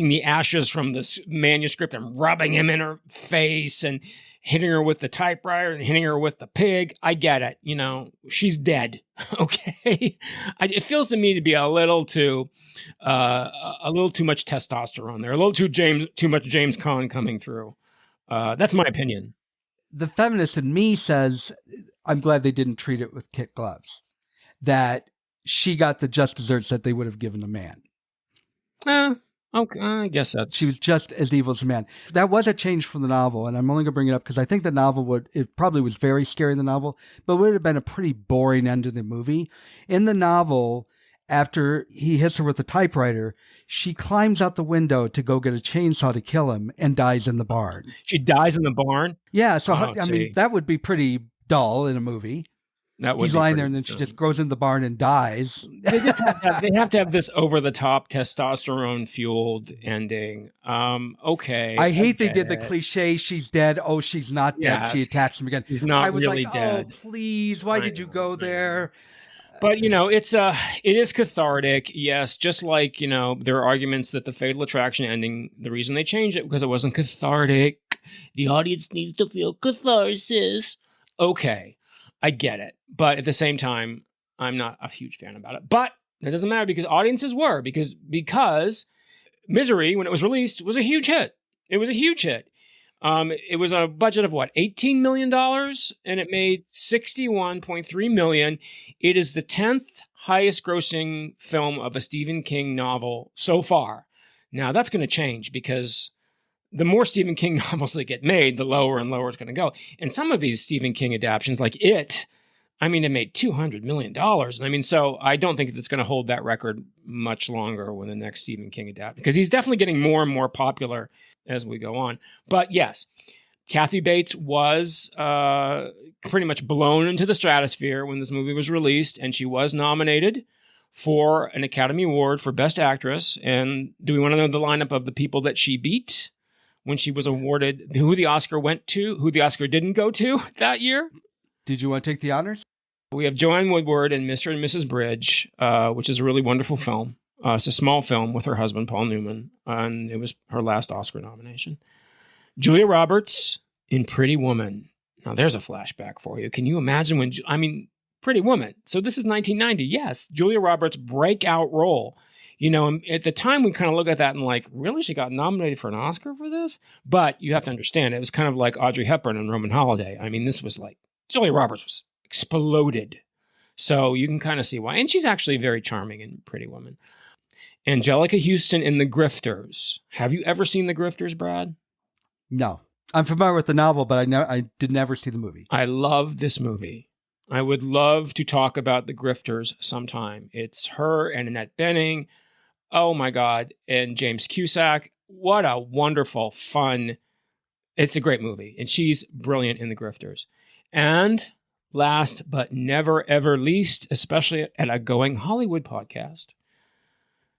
S6: the ashes from this manuscript and rubbing him in her face and hitting her with the typewriter and hitting her with the pig. I get it. She's dead. Okay. It feels to me to be a little too much testosterone there, a little too much James Caan coming through. That's my opinion.
S7: The feminist in me says, I'm glad they didn't treat it with kid gloves. That she got the just desserts that they would have given a man.
S6: Okay, I guess
S7: she was just as evil as a man. That was a change from the novel, and I'm only going to bring it up because I think the novel it probably was very scary in the novel, but it would have been a pretty boring end to the movie. In the novel, after he hits her with the typewriter, she climbs out the window to go get a chainsaw to kill him and dies in the barn.
S6: She dies in the barn?
S7: Yeah, so that would be pretty dull in a movie. He's lying there, and then she just goes in the barn and dies.
S6: They have to have this over-the-top, testosterone-fueled ending. Okay.
S7: I hate they did the cliche, she's dead, oh, she's not dead, yes. She attached him again.
S6: She's not really dead.
S7: Oh, please, why did you go there?
S6: But, it is cathartic, yes, just like, there are arguments that the Fatal Attraction ending, the reason they changed it, because it wasn't cathartic. The audience needs to feel catharsis. Okay. I get it. But at the same time, I'm not a huge fan about it. But that doesn't matter because audiences were, because Misery, when it was released, was a huge hit. It was a huge hit. It was a budget of $18 million, and it made $61.3 million. It is the 10th highest grossing film of a Stephen King novel so far. Now, that's going to change because the more Stephen King novels that get made, the lower and lower it's going to go. And some of these Stephen King adaptations, like it made $200 million. So I don't think it's going to hold that record much longer when the next Stephen King adapt, because he's definitely getting more and more popular as we go on. But yes, Kathy Bates was pretty much blown into the stratosphere when this movie was released, and she was nominated for an Academy Award for Best Actress. And do we want to know the lineup of the people that she beat when she was awarded, who the Oscar went to, who the Oscar didn't go to that year?
S7: Did you want to take the honors?
S6: We have Joanne Woodward in Mr. and Mrs. Bridge, which is a really wonderful film. It's a small film with her husband, Paul Newman, and it was her last Oscar nomination. Julia Roberts in Pretty Woman. Now, there's a flashback for you. Can you imagine Pretty Woman. So this is 1990. Yes, Julia Roberts' breakout role. At the time, we kind of look at that and like, really? She got nominated for an Oscar for this? But you have to understand, it was kind of like Audrey Hepburn and Roman Holiday. This was like, Julia Roberts was exploded. So you can kind of see why. And she's actually very charming in Pretty Woman. Angelica Houston in The Grifters. Have you ever seen The Grifters, Brad?
S7: No. I'm familiar with the novel, but I did never see the movie.
S6: I love this movie. I would love to talk about The Grifters sometime. It's her and Annette Bening. Oh my God. And James Cusack. What a wonderful, fun. It's a great movie. And she's brilliant in The Grifters. And last but never, ever least, especially at a Going Hollywood podcast.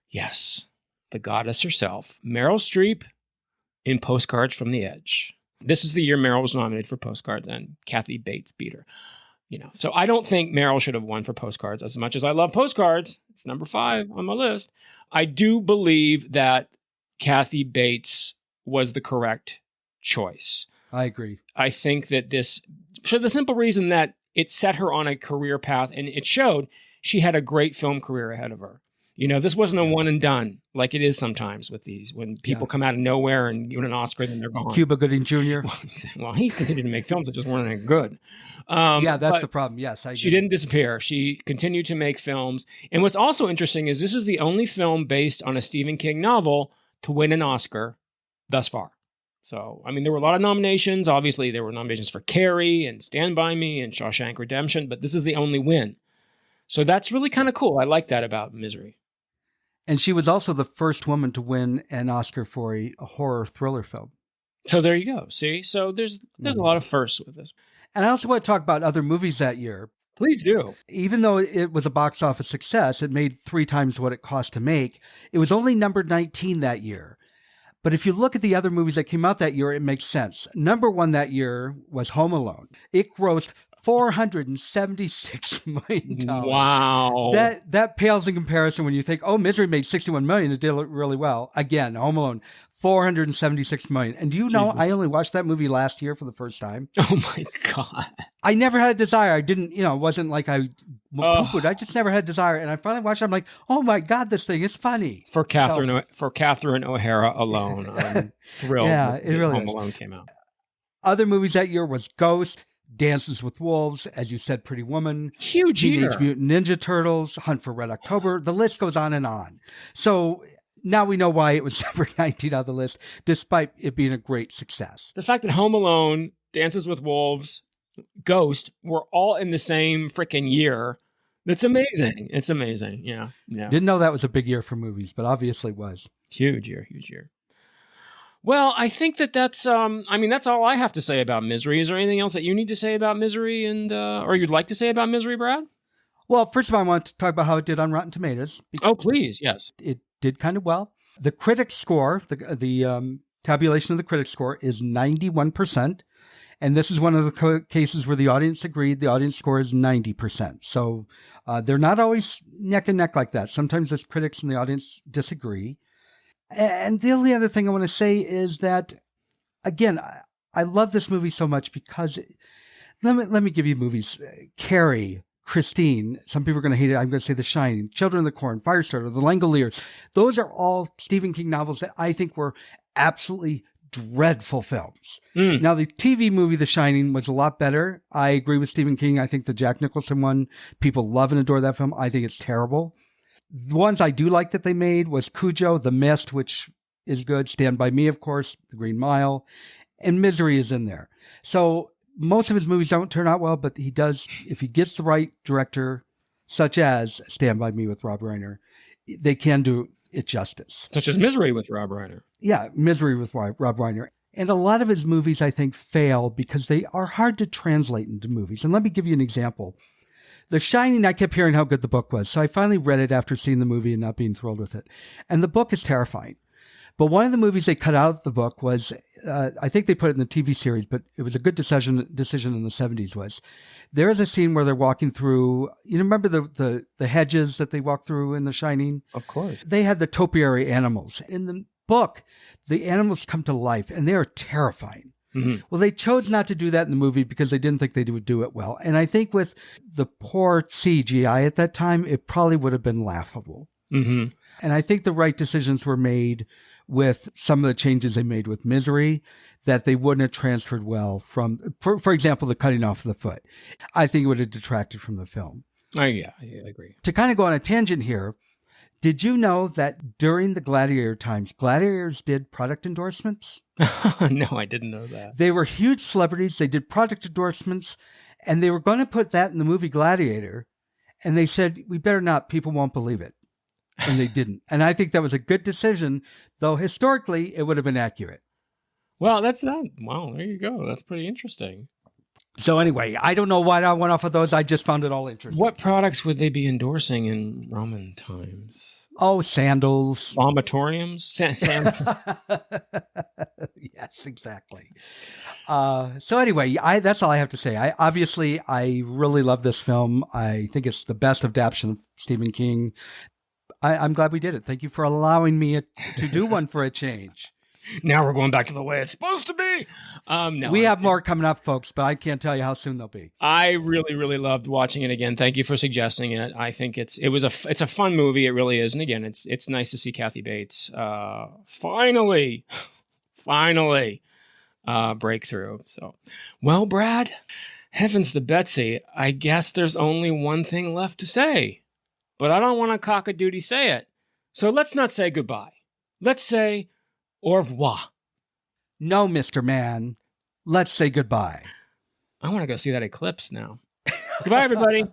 S6: Yes, the goddess herself, Meryl Streep in Postcards from the Edge. This is the year Meryl was nominated for Postcards, and Kathy Bates beat her. So I don't think Meryl should have won for Postcards as much as I love Postcards. It's number 5 on my list. I do believe that Kathy Bates was the correct choice.
S7: I agree.
S6: I think that this, for the simple reason that it set her on a career path, and it showed she had a great film career ahead of her. This wasn't a one and done like it is sometimes with these, when people come out of nowhere and win an Oscar and then they're gone.
S7: Cuba Gooding Jr.
S6: Well, he continued to make films that just weren't any good.
S7: That's the problem. Yes, I agree.
S6: She didn't disappear. She continued to make films. And what's also interesting is this is the only film based on a Stephen King novel to win an Oscar thus far. So, there were a lot of nominations. Obviously, there were nominations for Carrie and Stand By Me and Shawshank Redemption, but this is the only win. So that's really kind of cool. I like that about Misery.
S7: And she was also the first woman to win an Oscar for a horror thriller film.
S6: So there you go. See? So there's a lot of firsts with this.
S7: And I also want to talk about other movies that year.
S6: Please do.
S7: Even though it was a box office success, it made 3 times what it cost to make. It was only number 19 that year. But if you look at the other movies that came out that year, it makes sense. Number 1 that year was Home Alone. It grossed $476 million.
S6: Wow.
S7: That pales in comparison when you think, Misery made $61 million. It did really well. Again, Home Alone, $476 million. And do you know, I only watched that movie last year for the first time.
S6: Oh my God.
S7: I never had a desire. I didn't, it wasn't like I poo-pooed. I just never had a desire. And I finally watched it. I'm like, oh my God, this thing is funny.
S6: For Catherine O'Hara alone, I'm thrilled
S7: it really
S6: Home
S7: is.
S6: Alone came out.
S7: Other movies that year was Ghost, Dances with Wolves, as you said, Pretty Woman,
S6: Huge
S7: Teenage
S6: year.
S7: Mutant Ninja Turtles, Hunt for Red October. The list goes on and on. So now we know why it was number 19 on the list, despite it being a great success.
S6: The fact that Home Alone, Dances with Wolves, Ghost were all in the same freaking year. That's amazing. It's amazing. Yeah.
S7: Didn't know that was a big year for movies, but obviously it was.
S6: Huge year. Well, I think that's that's all I have to say about Misery. Is there anything else that you need to say about Misery or you'd like to say about Misery, Brad?
S7: Well, first of all, I want to talk about how it did on Rotten Tomatoes.
S6: Oh, please. Yes.
S7: It did kind of well. The critic score, the tabulation of the critic score is 91%. And this is one of the cases where the audience agreed. The audience score is 90%. So they're not always neck and neck like that. Sometimes the critics and the audience disagree. And the only other thing I want to say is that, again, I love this movie so much because let me give you movies. Carrie, Christine, some people are going to hate it. I'm going to say The Shining, Children of the Corn, Firestarter, The Langoliers. Those are all Stephen King novels that I think were absolutely dreadful films. Now, the TV movie The Shining was a lot better. I agree with Stephen King. I think the Jack Nicholson one, people love and adore that film. I think it's terrible. The ones I do like that they made was Cujo, The Mist, which is good, Stand By Me, of course, The Green Mile, and Misery is in there. So most of his movies don't turn out well, but he does, if he gets the right director, such as Stand By Me with Rob Reiner, they can do it justice.
S6: Such as Misery with Rob Reiner.
S7: Yeah, Misery with Rob Reiner. And a lot of his movies, I think, fail because they are hard to translate into movies. And let me give you an example. The Shining, I kept hearing how good the book was. So I finally read it after seeing the movie and not being thrilled with it. And the book is terrifying. But one of the movies they cut out of the book was, I think they put it in the TV series, but it was a good decision in the 70s was, there is a scene where they're walking through, you remember the hedges that they walk through in The Shining?
S6: Of course.
S7: They had the topiary animals. In the book, the animals come to life and they are terrifying. Mm-hmm. Well, they chose not to do that in the movie because they didn't think they would do it well. And I think with the poor CGI at that time, it probably would have been laughable. Mm-hmm. And I think the right decisions were made with some of the changes they made with Misery that they wouldn't have transferred well from, for example, the cutting off of the foot. I think it would have detracted from the film.
S6: Oh, yeah, I agree.
S7: To kind of go on a tangent here, did you know that during the Gladiator times, Gladiators did product endorsements?
S6: No, I didn't know that.
S7: They were huge celebrities. They did product endorsements, and they were going to put that in the movie Gladiator. And they said, we better not. People won't believe it. And they didn't. And I think that was a good decision, though historically it would have been accurate.
S6: Well, that's that. Wow, there you go. That's pretty interesting.
S7: So anyway, I don't know why I went off of those. I just found it all interesting.
S6: What products would they be endorsing in Roman times?
S7: Oh, sandals.
S6: Vomitoriums? Sandals.
S7: Yes, exactly. So anyway, that's all I have to say. I really love this film. I think it's the best adaptation of Stephen King. I'm glad we did it. Thank you for allowing me to do one for a change.
S6: Now we're going back to the way it's supposed to be. No,
S7: we have more coming up, folks, but I can't tell you how soon they'll be. I
S6: really, really loved watching it again. Thank you for suggesting it. I think it's a fun movie. It really is. And again, it's nice to see Kathy Bates finally breakthrough. So, well, Brad, heavens to Betsy, I guess there's only one thing left to say, but I don't want to cock-a-doodle say it. So let's not say goodbye. Let's say au revoir.
S7: No, Mr. Man. Let's say goodbye.
S6: I want to go see that eclipse now. Goodbye, everybody.